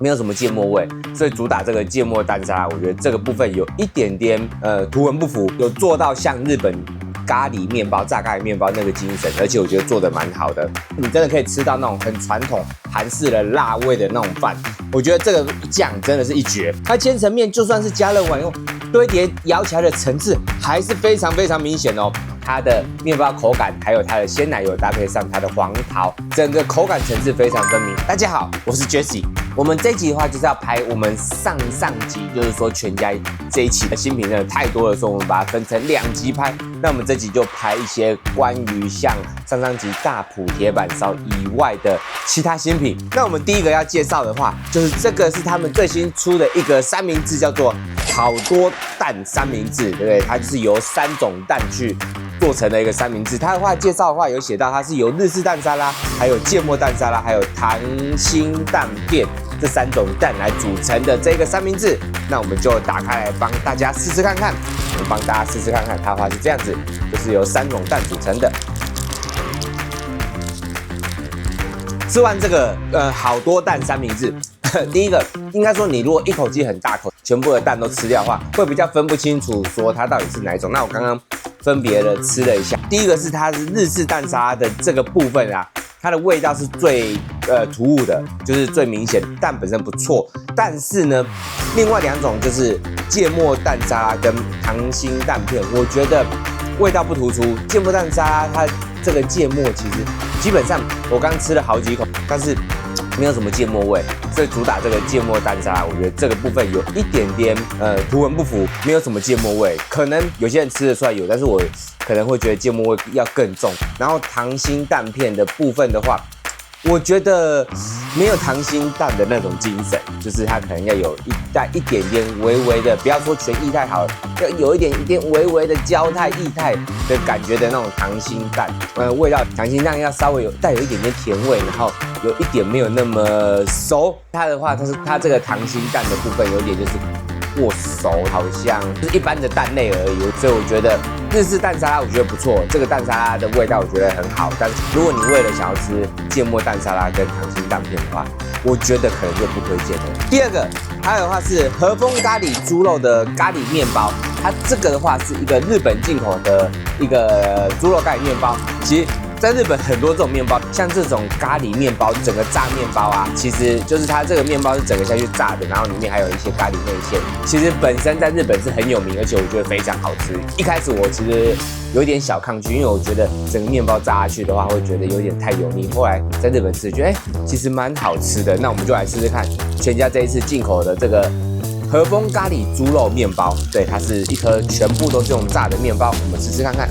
沒有什麼芥末味，所以主打這個芥末蛋沙拉，我覺得這個部分有一點點圖文不符，有做到像日本咖喱麵包、炸咖喱麵包那個精神，而且我覺得做得蠻好的。你真的可以吃到那種很傳統韓式的辣味的那種飯，我覺得這個醬真的是一絕。它千層麵就算是加热完以後堆疊咬起來的層次還是非常非常明顯哦。它的麵包口感，還有它的鮮奶油搭配上它的黃桃，整個口感層次非常分明。大家好，我是 Jesse。我們這一集的話就是要拍我們上集，就是說全家這一期的新品真的太多了，所以我們把它分成2集拍。那我們這集就拍一些關於像上集大埔鐵板燒以外的其他新品。那我們第一個要介紹的話，就是這個是他們最新出的一個三明治，叫做好多蛋三明治，对不对？它就是由3种蛋去做成的一個三明治。它的话介紹的話有寫到，它是由日式蛋沙拉、還有芥末蛋沙拉、還有溏心蛋片這3種蛋來組成的這個三明治。那我們就打開來幫大家試試看看。我們幫大家試試看看，它的話是這樣子，就是由3種蛋組成的。吃完這個好多蛋三明治，第一個應該說你如果一口氣很大口，全部的蛋都吃掉的話，会比較分不清楚說它到底是哪一種。那我剛剛分別的吃了一下，第一個是它是日式蛋沙拉的這個部分啊，它的味道是最突兀的，就是最明顯，蛋本身不錯，但是呢，另外2種就是芥末蛋沙拉跟溏心蛋片，我覺得味道不突出。芥末蛋沙拉它這個芥末其實基本上我剛吃了好幾口，但是沒有什麼芥末味，所以主打這個芥末蛋沙拉，我覺得這個部分有一點點圖文不符，沒有什麼芥末味。可能有些人吃得出來有，但是我可能會覺得芥末味要更重。然後溏心蛋片的部分的话，我覺得沒有溏心蛋的那種精神，就是它可能要有帶一點點微微的，不要說全液態好了，要有一點微微的焦態液態的感覺的那種溏心蛋，味道溏心蛋要稍微帶有一點點甜味，然後有一點沒有那麼熟。它的話，它這個溏心蛋的部分有點就是過熟，好像就是一般的蛋類而已。所以我覺得日式蛋沙拉我覺得不錯，這個蛋沙拉的味道我覺得很好。但是如果你為了想要吃芥末蛋沙拉跟溏心蛋片的話，我覺得可能就不推薦了。第二個，還有的話是和風咖喱豬肉的咖喱麵包，它這個的話是一個日本進口的一個豬肉咖喱麵包。其實在日本很多這種麵包，像這種咖喱麵包，整個炸麵包啊，其實就是它這個麵包是整個下去炸的，然後裡面還有一些咖喱內餡。其實本身在日本是很有名，而且我覺得非常好吃。一開始我其實有一點小抗拒，因為我覺得整個麵包炸下去的話，會覺得有點太油膩。後來在日本吃，覺得其實蠻好吃的。那我們就來試試看全家這一次進口的這個和風咖喱豬肉麵包。對，它是一顆全部都是用炸的麵包，我們試試看看。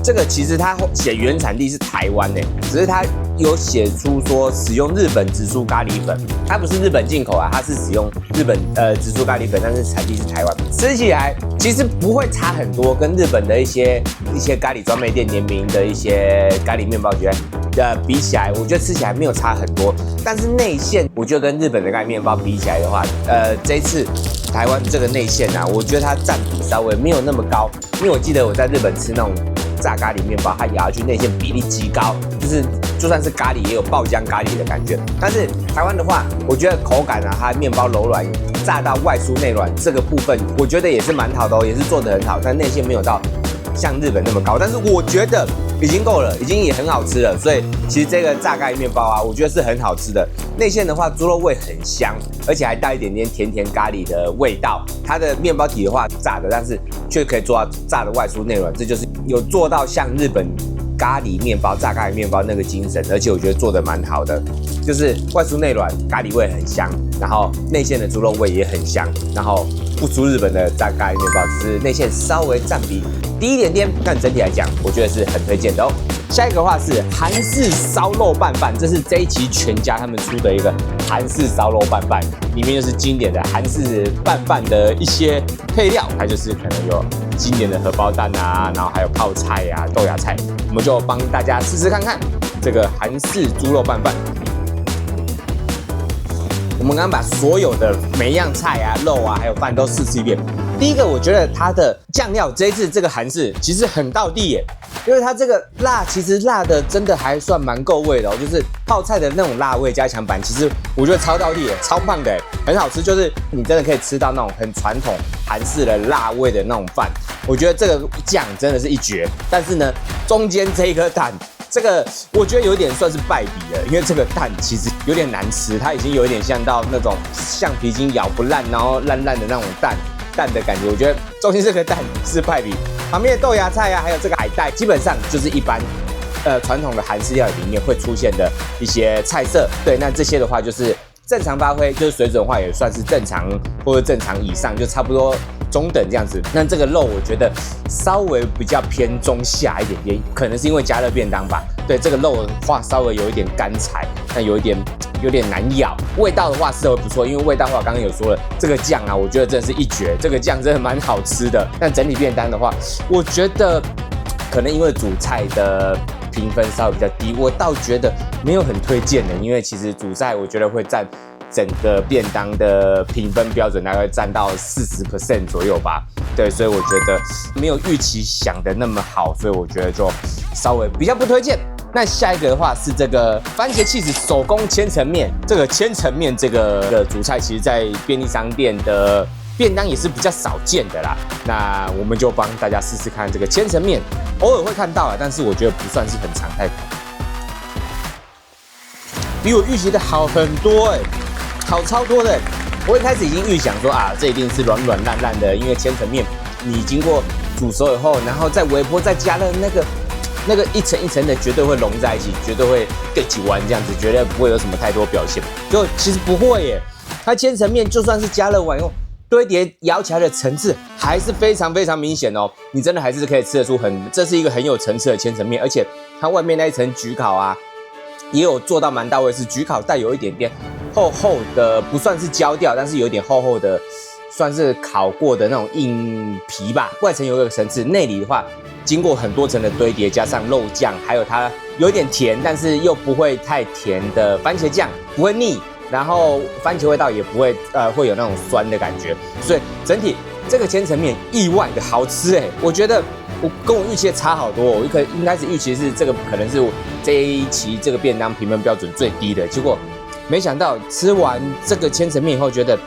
這個其實它寫原產地是台灣誒，只是它有寫出說使用日本紫蘇咖喱粉，它不是日本進口啊，它是使用日本紫蘇咖喱粉，但是產地是台灣。吃起來其實不會差很多，跟日本的一些咖喱專賣店聯名的一些咖喱麵包覺得比起來，我覺得吃起來沒有差很多。但是內餡，我覺得跟日本的咖喱麵包比起來的話，這一次台灣這個內餡啊，我覺得它佔比稍微沒有那麼高，因為我記得我在日本吃那種炸咖喱麵包，它咬下去內餡比例極高，就是就算是咖喱也有爆漿咖喱的感覺。但是台灣的話，我覺得口感啊，它麵包柔軟，炸到外酥內軟這個部分，我覺得也是蠻好的哦，也是做得很好，但內餡沒有到像日本那麼高，但是我覺得已經夠了，已經也很好吃了。所以其實這個炸咖喱麵包啊，我覺得是很好吃的。內餡的話，豬肉味很香，而且還帶一點點甜甜咖喱的味道。它的麵包體的話炸的，但是卻可以做到炸的外酥內軟，這就是有做到像日本咖喱麵包、炸咖喱麵包那個精神，而且我覺得做得蠻好的，就是外酥內軟，咖喱味很香，然後內餡的豬肉味也很香，然後不輸日本的炸咖喱麵包，只是內餡稍微佔比低一點點，但整體來講，我覺得是很推薦的哦。下一個的話是韓式燒肉拌飯，這是這一期全家他們出的一個韓式燒肉拌飯，裡面就是經典的韓式拌飯的一些配料，它就是可能有經典的荷包蛋啊，然後還有泡菜啊、豆芽菜，我們就幫大家試試看看這個韓式豬肉拌飯。我们刚刚把所有的每一樣菜啊、肉啊，還有飯都試吃一遍。第一個，我覺得它的醬料這一次這個韓式其實很道地耶，因為它這個辣其實辣的真的還算蠻夠味的哦，就是泡菜的那種辣味加強版，其實我覺得超到地，超棒的，很好吃，就是你真的可以吃到那種很傳統韓式的辣味的那種飯，我覺得這個醬真的是一絕。但是呢，中間這一顆蛋，這個我覺得有點算是敗筆了，因為這個蛋其實有點難吃，它已經有一點像到那種橡皮筋咬不爛，然後爛爛的那種蛋的感覺，我覺得中間這個蛋是敗筆。旁邊的豆芽菜啊，還有這個海帶，基本上就是一般傳統的韓式料理裡面會出現的一些菜色。对，那這些的話就是正常發揮，就是水準的話也算是正常或者正常以上，就差不多中等這樣子。那這個肉我覺得稍微比較偏中下一點點，可能是因為加熱便當吧。对，這個肉的話稍微有一點乾柴，那有點難咬。味道的話是不錯，因為味道的話剛剛有說了，這個醬啊，我覺得真的是一絕，這個醬真的蠻好吃的。但整體便當的話，我覺得可能因為主菜的評分稍微比較低，我倒覺得沒有很推薦的，因為其實主菜我覺得會占整個便當的評分標準大概占到40% 左右吧。对，所以我覺得沒有預期想的那麼好，所以我覺得就稍微比較不推薦。那下一個的話是這個番茄起司手工千層麵，這個千層麵這個主菜，其實在便利商店的便當也是比較少見的啦。那我們就幫大家試試看這個千層麵，偶爾會看到啊，但是我覺得不算是很常態，比我預期的好很多好超多的。我一開始已經預想說啊，這一定是軟軟爛爛的，因為千層麵你經過煮熟以後，然後再微波再加熱那個一層一層的，絕對會融在一起，絕對會蓋起完這樣子，絕對不會有什麼太多表現。就其實不會耶，它千層麵就算是加熱完以後，堆疊咬起來的層次還是非常非常明顯哦。你真的還是可以吃得出這是一個很有層次的千層麵，而且它外面那一層焗烤啊，也有做到蠻到位，是焗烤帶有一點點厚厚的，不算是焦掉，但是有一點厚厚的，算是烤過的那種硬皮吧。外層有一個層次，內裡的話，經過很多層的堆疊，加上肉醬，還有它有點甜，但是又不會太甜的番茄醬，不會膩，然後番茄味道也不會會有那種酸的感覺，所以整體這個千層麵意外的好吃我覺得我跟我預期的差好多。我一開始預期是這個可能是這一期這個便當評分標準最低的，結果沒想到吃完這個千層麵以後，覺得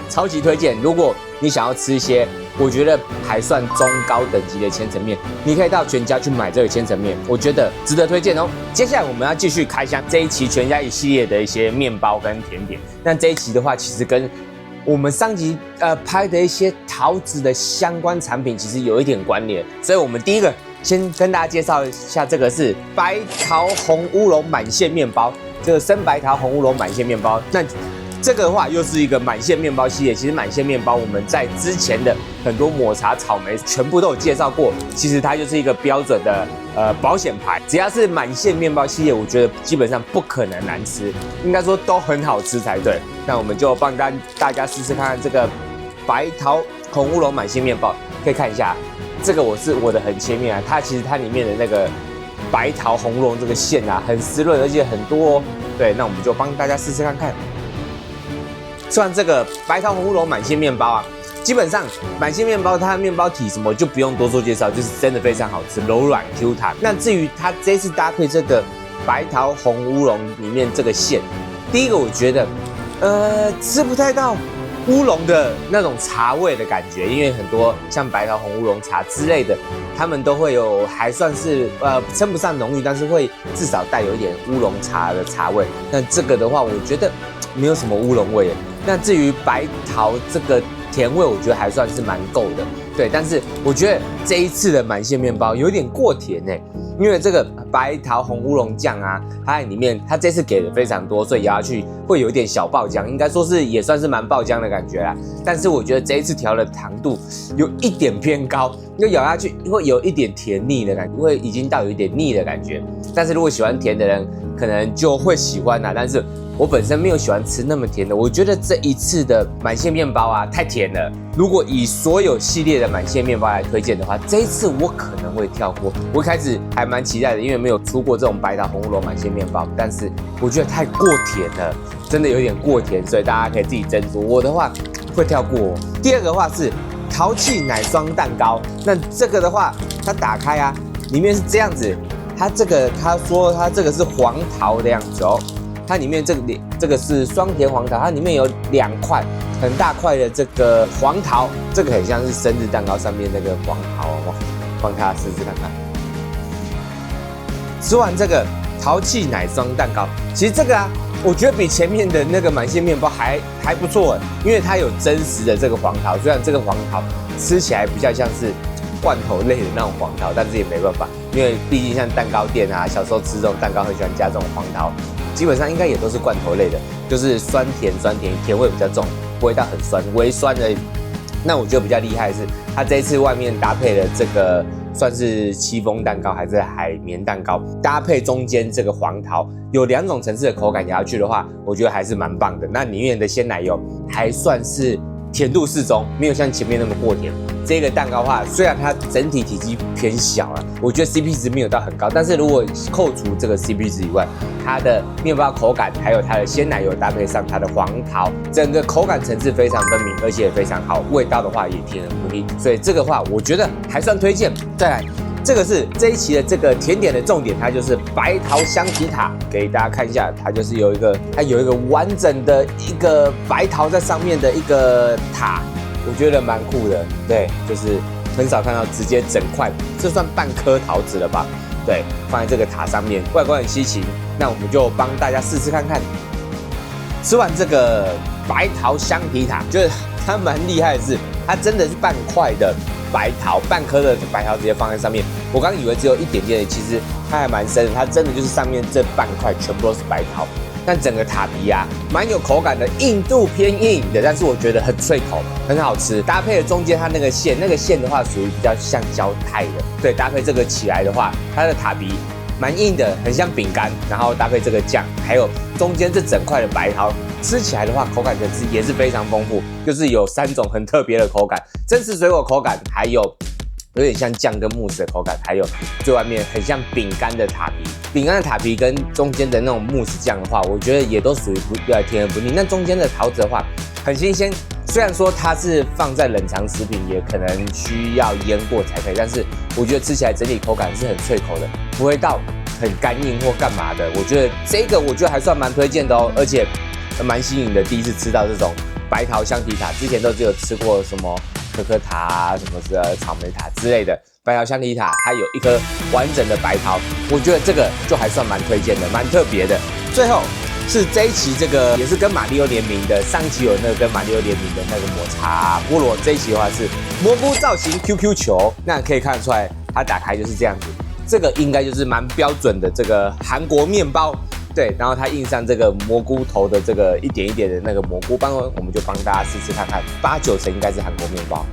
超級推薦。如果你想要吃一些我覺得還算中高等級的千層麵，你可以到全家去買這個千層麵，我覺得值得推薦哦。接下來我們要繼續開箱這一期全家一系列的一些麵包跟甜點。那這一期的話，其實跟我們上集拍的一些桃子的相關產品其實有一點關聯，所以我們第一個先跟大家介紹一下，這個是白桃紅烏龍滿餡麵包，這個生白桃紅烏龍滿餡麵包。那這個的話又是一個滿餡麵包系列，其實滿餡麵包我們在之前的很多抹茶草莓全部都有介紹過，其實它就是一個標準的保險牌，只要是滿餡麵包系列，我覺得基本上不可能難吃，應該說都很好吃才对。那我們就幫大家試試看看這個白桃紅烏龍滿餡麵包，可以看一下這個我的很切面啊，它其實它裡面的那個白桃紅烏龍這個餡啊很濕潤，而且很多哦。對，那我們就幫大家試試看看。吃完這個白桃紅烏龍滿餡麵包啊，基本上滿餡麵包它的麵包體什麼就不用多做介紹，就是真的非常好吃，柔軟 Q 彈。那至於它這次搭配這個白桃紅烏龍裡面這個餡，第一個我覺得吃不太到烏龍的那種茶味的感覺，因為很多像白桃紅烏龍茶之類的，他們都會有還算是稱不上濃郁，但是會至少帶有一點烏龍茶的茶味。那這個的話，我覺得沒有什麼烏龍味耶。那至於白桃這個甜味，我覺得還算是蠻夠的，對。但是我覺得這一次的滿餡麵包有點過甜因為這個白桃紅烏龍醬啊，它裡面它這次給的非常多，所以咬下去會有一點小爆漿，應該說是也算是蠻爆漿的感覺啦。但是我覺得這一次調的糖度有一點偏高，因為咬下去會有一點甜膩的感覺，會已經到有一點膩的感覺。但是如果喜歡甜的人，可能就會喜歡啦。但是我本身沒有喜歡吃那麼甜的，我覺得這一次的滿餡麵包啊太甜了。如果以所有系列的滿餡麵包來推薦的話，這一次我可能會跳過。我一開始還蠻期待的，因為沒有出過這種白桃紅烏龍滿餡麵包，但是我覺得太過甜了，真的有點過甜，所以大家可以自己斟酌。我的話會跳過。第二個的話是淘氣奶霜蛋糕，那這個的話它打開啊，裡面是這樣子，他說他這個是黃桃的樣子哦，它裡面這個是雙甜黃桃，它裡面有2塊很大塊的這個黃桃，這個很像是生日蛋糕上面那個黃桃哦，帮大家試試看看。吃完這個淘氣奶霜蛋糕，其實這個啊，我覺得比前面的那個滿餡麵包還不錯哎，因為它有真實的這個黃桃，雖然這個黃桃吃起來比較像是罐頭類的那種黃桃，但是也沒辦法，因為畢竟像蛋糕店啊，小時候吃這種蛋糕很喜歡加这種黃桃，基本上應該也都是罐頭類的，就是酸甜，甜味比較重，不會到很酸，微酸而已。那我覺得比較厲害的是，它這一次外面搭配了這個算是戚風蛋糕還是海綿蛋糕，搭配中間這個黃桃，有2種層次的口感咬下去的話，我覺得還是蠻棒的。那裡面的鮮奶油還算是甜度適中，沒有像前面那麼過甜。這個蛋糕的話，雖然它整體體積偏小啊，我覺得 CP 值沒有到很高，但是如果扣除這個 CP 值以外，它的麵包口感還有它的鮮奶油搭配上它的黃桃，整個口感層次非常分明，而且也非常好，味道的話也甜而不膩，所以這個話我覺得還算推薦。再來，這個是這一期的這個甜點的重點，它就是白桃香提塔，給大家看一下，它就是有一個完整的一個白桃在上面的一個塔。我覺得蠻酷的，对，就是很少看到直接整塊，這算半顆桃子了吧？对，放在這個塔上面，外觀很稀奇。那我們就幫大家試試看看。吃完這個白桃香提塔，就是它蠻厲害的是，它真的是半塊的白桃，半顆的白桃直接放在上面。我剛以為只有一點點的，其實它還蠻深的，它真的就是上面這半塊全部都是白桃。但整個塔皮啊，蠻有口感的，硬度偏硬的，但是我覺得很脆口，很好吃。搭配了中間它那個餡的話，屬於比較像膠態的。对，搭配這個起來的話，它的塔皮蠻硬的，很像餅乾。然後搭配這個醬，還有中間這整塊的白桃，吃起來的話，口感層次也是非常豐富，就是有3種很特別的口感，真實水果口感，還有點像醬跟慕斯的口感，還有最外面很像餅乾的塔皮。餅乾的塔皮跟中間的那種慕斯醬的話，我覺得也都屬於甜而不膩。那中間的桃子的話，很新鮮。雖然說它是放在冷藏食品，也可能需要醃過才可以，但是我覺得吃起來整體口感是很脆口的，不會到很乾硬或幹嘛的。我覺得這個我覺得還算蠻推薦的哦，而且蠻新穎的。第一次吃到這種白桃香提塔，之前都只有吃過什麼可可塔啊，什麼草莓塔之類的。白桃香提塔它有一顆完整的白桃，我覺得這個就還算蠻推薦的，蠻特別的。最後是這一期這個也是跟馬里奧聯名的，上一期有那個跟馬里奧聯名的那個抹茶菠蘿，這一期的話是蘑菇造型 QQ 球，那可以看得出來它打開就是這樣子，這個應該就是蠻標準的這個韓國麵包。對，然後它印上這個蘑菇頭的這個一點一點的那個蘑菇棒，我們就幫大家試試看看，8、9成應該是韓國麵包。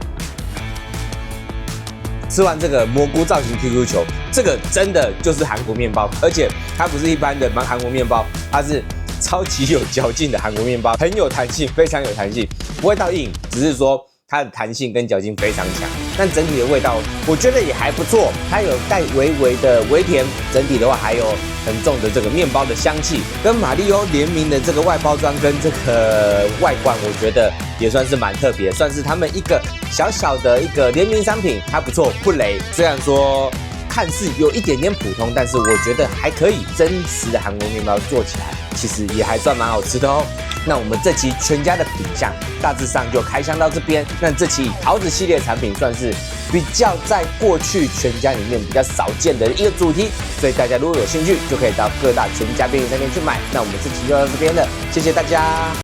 吃完這個蘑菇造型 QQ 球，這個真的就是韓國麵包，而且它不是一般的韓國麵包，它是超級有嚼勁的韓國麵包，很有彈性，非常有彈性，不會到硬，只是說它的彈性跟嚼勁非常強。但整體的味道，我覺得也還不錯，它有帶微微的微甜，整體的話還有很重的這個麵包的香氣，跟馬里奧聯名的這個外包裝跟這個外觀，我覺得也算是蠻特別，算是他們一個小小的一個聯名商品，還不錯，不雷。雖然說看似有一點點普通，但是我覺得還可以。真實的韓國麵包做起来，其實也還算蠻好吃的哦。那我們這期全家的品項大致上就開箱到這邊。那這期桃子系列產品算是比較在過去全家裡面比較少見的一個主題，所以大家如果有興趣，就可以到各大全家便利商店去買。那我們這期就到這邊了，謝謝大家。